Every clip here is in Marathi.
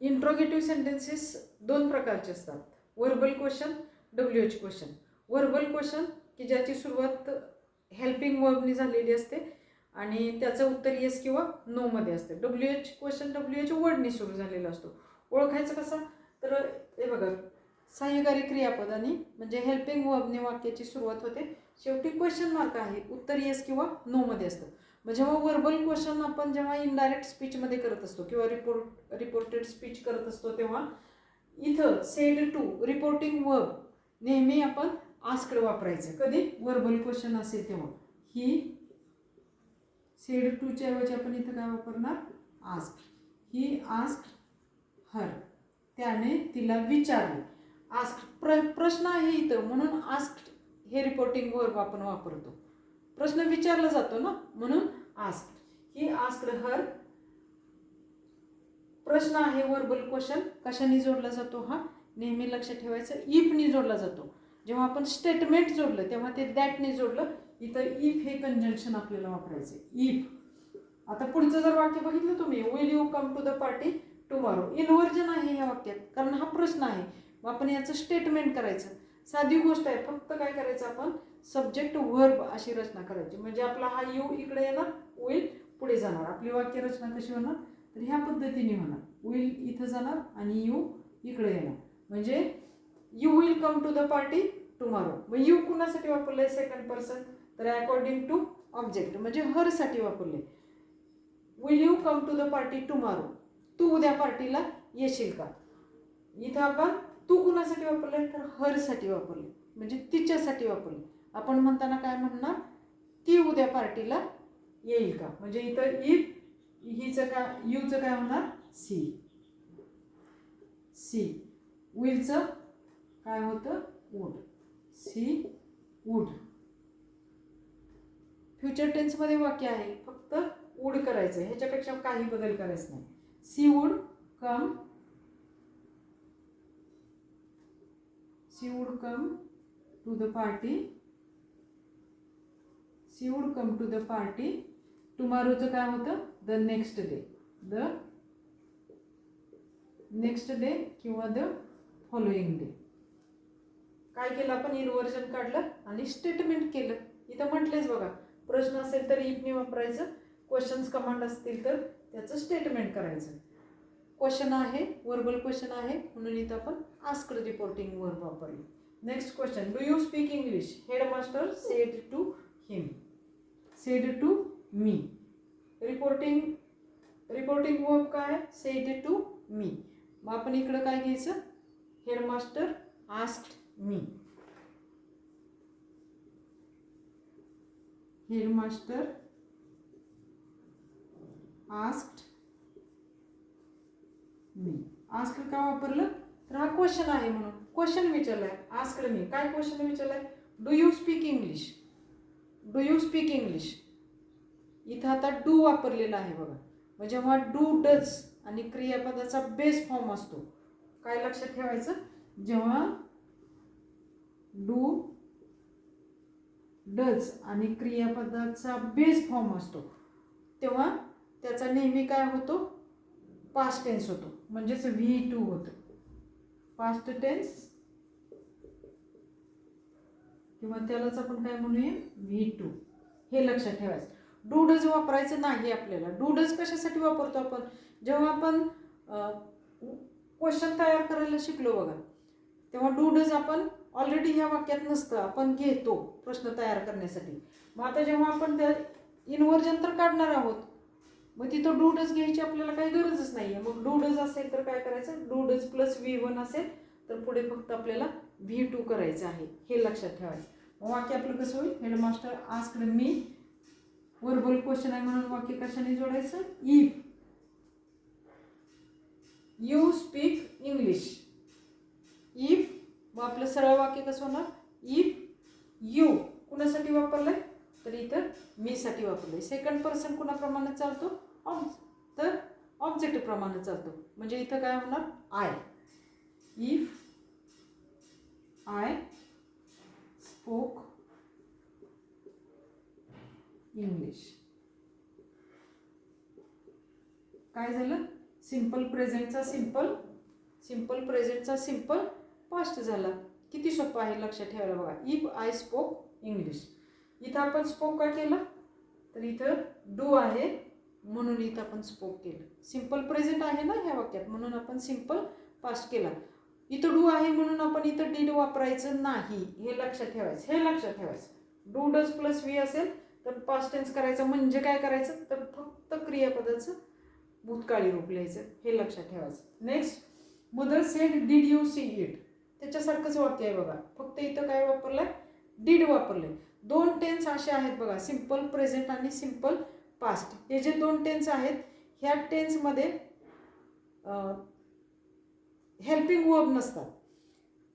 इंट्रोगेटिव्ह सेंटेन्सेस दोन प्रकारचे असतात. Verbal question, WH question. Verbal question की ज्याची सुरुवात हेल्पिंग वर्बनी झालेली असते आणि त्याचं उत्तर येस किंवा नोमध्ये असते. WH क्वेश्चन WH वर्डनी सुरू झालेला असतो. ओळखायचं कसं, तर हे बघा, सहाय्यकारी क्रियापदांनी म्हणजे हेल्पिंग वर्बनी वाक्याची सुरुवात होते, शेवटी क्वेश्चन मार्क आहे, उत्तर येस किंवा नोमध्ये असतं. मग जेव्हा वर्बल क्वेश्चन आपण जेव्हा इनडायरेक्ट स्पीचमध्ये करत असतो किंवा रिपोर्टेड स्पीच करत असतो, तेव्हा इथं सेड टू रिपोर्टिंग वर्ब नेहमी आपण आस्क्ड वापरायचं. कधी वर्बल क्वेश्चन असेल तेव्हा ही सेड टूच्या ऐवजी आपण इथं काय वापरणार, आस्क्ड. ही आस्क्ड हर, त्याने तिला विचारले. आस्क्ड प्रश्न आहे इथं, म्हणून आस्क्ड हे रिपोर्टिंग वर्ब आपण वापरतो. प्रश्न विचारला जातो ना, म्हणून आस्क्ड. He asked her. प्रश्न आहे वर्बल क्वेश्चन कशाने जोडला जातो, हा नेहमी लक्षात ठेवायचं, इफनी जोडला जातो. जेव्हा आपण स्टेटमेंट जोडलं तेव्हा ते दॅटने जोडलं. इथं इफ हे कंजंक्शन आपल्याला वापरायचं, इफ. आता पुढचं जर वाक्य बघितलं तुम्ही, will you come to the party tomorrow. Inversion आहे ह्या वाक्यात, कारण हा प्रश्न आहे. मग आपण याचं स्टेटमेंट करायचं. साधी गोष्ट आहे, फक्त काय करायचं, आपण सब्जेक्ट वर्ब अशी रचना करायची. म्हणजे आपला हा यू इकडे येणार, विल पुढे जाणार. आपली वाक्य रचना कशी होणार, तर ह्या पद्धतीने होणार. विल इथं जाणार आणि यू इकडे येणार. म्हणजे you will come to the party tomorrow. मग यू कुणासाठी वापरलंय, सेकंड पर्सन, तर अकॉर्डिंग टू ऑब्जेक्ट म्हणजे हरसाठी वापरले. Will you come to the party tomorrow, तू उद्या पार्टीला येशील का. इथं आपण तू कुणासाठी वापरले, तर हरसाठी वापरले, म्हणजे तिच्यासाठी वापरले. आपण म्हणताना काय म्हणणार, ती उद्या पार्टीला येईल का. म्हणजे इथं इफ हिचं काय, यूचं काय होणार, सी. सी. विलचं काय होतं, वुड. See would. फ्युचर टेन्समध्ये वाक्य आहे, फक्त वुड करायचं, ह्याच्यापेक्षा काही बदल करायचं नाही. She would come, she would come to the party, she would come to the party टुमॉरोचं काय होतं, the next day. The next day किंवा द फॉलोइंग डे. काय केलं आपण, इन्व्हर्जन काढलं आणि स्टेटमेंट केलं. इथं म्हटलेच बघा, प्रश्न असेल तर इफने वापरायचं, क्वेश्चन्स कमांड असतील तर त्याचं स्टेटमेंट करायचं. क्वेश्चन आहे, वर्बल क्वेश्चन आहे, म्हणून इथं आपण आस्क्ड रिपोर्टिंग वर्ब वापरली. Next question, do you speak English. Headmaster said to him, said to me. Reporting verb काय, सेड टू मी. मग आपण इकडं काय घ्यायचं, headmaster asked me. Headmaster asked me. Asked का वापरलं, तर हा क्वेश्चन आहे म्हणून क्वेश्चन विचारलाय. आस्क्ड मी, काय क्वेश्चन विचारलाय, do you speak English. Do you speak English. इथं आता डू वापरलेला आहे बघा. मग जेव्हा डू डज आणि क्रियापदाचा बेस फॉर्म असतो, काय लक्षात ठेवायचं, जेव्हा डू डज आणि क्रियापदाचा बेस फॉर्म असतो, तेव्हा त्याचा नेहमी काय होतो, पास्ट टेन्स होतो, म्हणजेच V2 होतं. पास्ट टेन्स किंवा त्यालाच आपण काय म्हणूया, V2. हे लक्षात ठेवायचं. डू डज वापरायचं नाही आपल्याला. डू डज कशासाठी वापरतो आपण, जेव्हा आपण क्वेश्चन तयार करायला शिकलो बघा, तेव्हा डू डज आपण ऑलरेडी ह्या वाक्यात नसतं, आपण घेतो प्रश्न तयार करण्यासाठी. मग आता जेव्हा आपण त्या इन्व्हर्जन तर काढणार आहोत, मग तिथं डू डज घ्यायची आपल्याला काही गरजच नाही आहे. मग डू डज असेल तर काय करायचं, डू डज प्लस V1 असेल तर पुढे फक्त आपल्याला V2 करायचं आहे, हे लक्षात ठेवायचं. मग वाक्य आपलं कसं होईल, headmaster asked me. Verbal question आहे म्हणून वाक्य कशाने जोडायचं, if you speak English. If, मग आपलं सरळ वाक्य कसं होणार, इफ यू कुणासाठी वापरलंय, तर इथं मी साठी वापरलंय. सेकंड पर्सन कुणाप्रमाणे चालतो, तर ऑब्जेक्ट प्रमाणे चालतो. म्हणजे इथं काय होणार, I. If I spoke English. काय झालं, सिंपल प्रेझेंटचा सिंपल पास्ट झाला. किती सोपं आहे लक्षात ठेवायला बघा. इफ आय स्पोक इंग्लिश, इथं आपण स्पोक का केलं, तर इथं डू आहे म्हणून इथं आपण स्पोक केलं. सिंपल प्रेझेंट आहे ना ह्या वाक्यात, म्हणून आपण सिंपल पास्ट केला. इथं डू आहे म्हणून आपण इथं डीड वापरायचं नाही, हे लक्षात ठेवायचं. डू डज प्लस वी असेल तर पास्ट टेन्स करायचं. म्हणजे काय करायचं, तर फक्त क्रियापदाचं भूतकाळी रूप लिहायचं, हे लक्षात ठेवायचं. Next, mother said did you see it, त्याच्यासारखंच वाक्य आहे बघा, फक्त इथं काय वापरलंय, डीड वापरलंय. 2 टेन्स असे आहेत बघा, सिंपल प्रेझेंट आणि सिंपल पास्ट. हे जे 2 टेन्स आहेत, ह्या टेन्समध्ये हेल्पिंग वर्ब नसतात.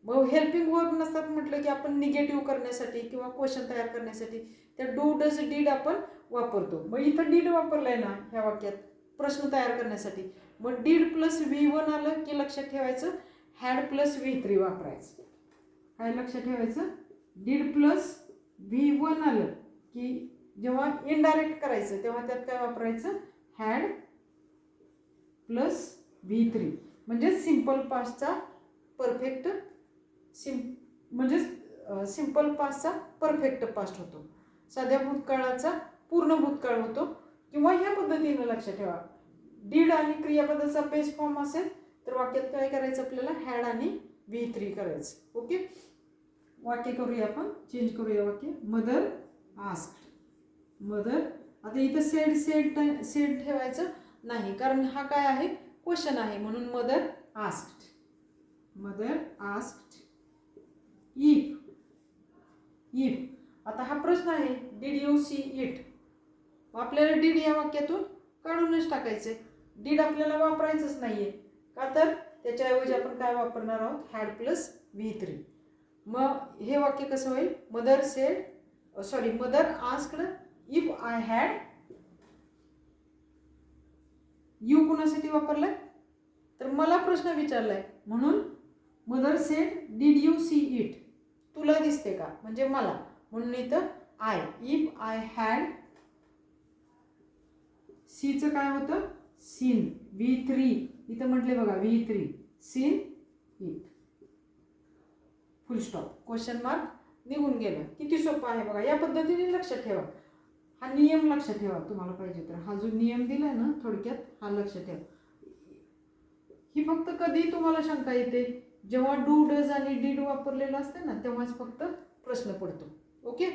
मग हेल्पिंग वर्ब नसतात म्हटलं की आपण निगेटिव्ह करण्यासाठी किंवा क्वेश्चन तयार करण्यासाठी त्या डू डज डीड आपण वापरतो. मग इथं डीड वापरलंय ना ह्या वाक्यात प्रश्न तयार करण्यासाठी. मग डीड प्लस V1 आलं की लक्षात ठेवायचं हॅड प्लस V3 वापरायचं. काय लक्षात ठेवायचं, डीड प्लस V1 आलं की जेव्हा इनडायरेक्ट करायचं तेव्हा त्यात काय वापरायचं, हॅड प्लस V3. म्हणजे सिंपल पास्टचा परफेक्ट सिंपल पास्टचा परफेक्ट पास्ट होतो. साध्या भूतकाळाचा पूर्ण भूतकाळ होतो. किंवा ह्या पद्धतीनं लक्षात ठेवा, डीड आणि क्रियापदाचा बेस फॉर्म असेल तर वाक्यात काय करायचं आपल्याला, हॅड आणि V3 करायचं. ओके, वाक्य करूया आपण, चेंज करूया वाक्य. मदर आस्क्ड, मदर, आता इथं सेड ठेवायचं नाही कारण हा काय आहे, क्वेश्चन आहे, म्हणून मदर आस्क्ड इफ. आता हा प्रश्न आहे, डिड यू सी इट, आपल्याला डीड या वाक्यातून काढूनच टाकायचंय. डीड आपल्याला वापरायचंच नाहीये का, तर त्याच्याऐवजी आपण काय वापरणार आहोत, हॅड प्लस V3. मग हे वाक्य कसं होईल, mother asked if I had, you कुणासाठी वापरलाय, तर मला प्रश्न विचारलाय म्हणून mother said did you see it, तुला दिसते का म्हणजे मला, म्हणून इथं आय, इफ आय हॅड, सीचं काय होतं, सीन, V3 इथं म्हटले बघा, V3 seen it, full stop, question mark निघून गेलं. किती सोपं आहे बघा. या पद्धतीने लक्षात ठेवा, हा नियम लक्षात ठेवा तुम्हाला पाहिजे तर. हा जो नियम दिलाय ना थोडक्यात, हा लक्षात ठेवा. ही फक्त कधी तुम्हाला शंका येते, जेव्हा डू डज आणि डीड वापरलेलं असते ना तेव्हाच फक्त प्रश्न पडतो. Okay,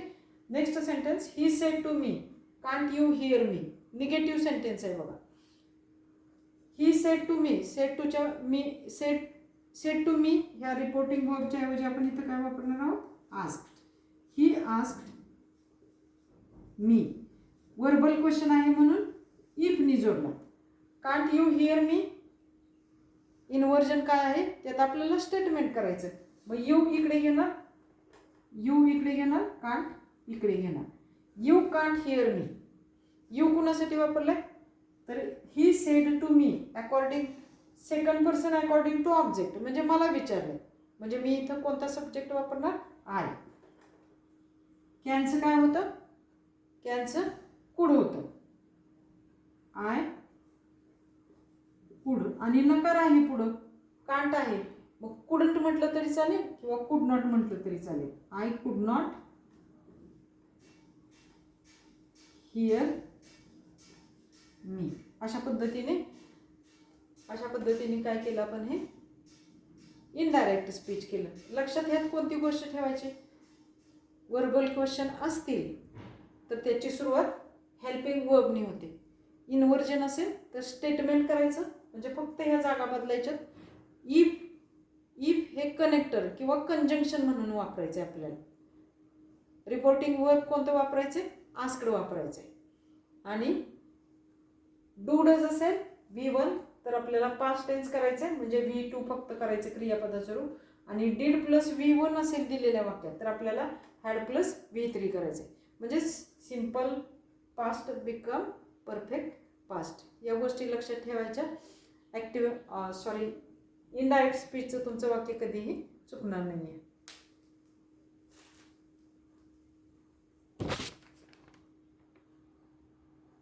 next sentence, he said to me can't you hear me, negative sentence आहे बघा. He said to me, said to me ह्या रिपोर्टिंग वर्बच्या ऐवजी आपण इथं काय वापरणार आहोत, asked. He asked me, verbal question आहे म्हणून इफ नि जोडला. Can't you hear me, inversion काय आहे त्यात आपल्याला स्टेटमेंट करायचं. मग यू इकडे घेणार, कांट इकडे घेणार. You can't hear me, you कुणासाठी वापरलाय, तर he said to me according second person according to object, म्हणजे मला विचारलं, म्हणजे मी इथं कोणता सब्जेक्ट वापरणार, आय. कॅनचं काय होतं, कॅनचं कुड होतं, आय कुड, आणि नकार आहे पुढं, कांट आहे, मग कुडंट म्हटलं तरी चालेल किंवा कुड नॉट म्हटलं तरी चालेल. आय कुड नॉट हिअर मी. अशा पद्धतीने काय केलं आपण, हे इनडायरेक्ट स्पीच केलं. लक्षात ह्यात कोणती गोष्ट ठेवायची, वर्बल क्वेश्चन असतील तर त्याची सुरुवात हेल्पिंग वर्बनी होते. इन्व्हर्जन असेल तर स्टेटमेंट करायचं, म्हणजे फक्त ह्या जागा बदलायच्यात. इफ हे कनेक्टर किंवा कंजंक्शन म्हणून वापरायचं आहे आपल्याला. रिपोर्टिंग वर्ब कोणतं वापरायचं, आस्क्ड वापरायचं आहे. आणि डू डज असेल V1 तर आपल्याला पास्ट टेन्स करायचं आहे, म्हणजे V2 फक्त करायचं क्रियापदाचं रूप. आणि डीड प्लस V1 असेल दिलेल्या वाक्यात तर आपल्याला हॅड प्लस V3 करायचं आहे, म्हणजे simple past become perfect past. या गोष्टी लक्षात ठेवायच्या. इनडायरेक्ट स्पीचचं तुमचं वाक्य कधीही चुकणार नाही आहे.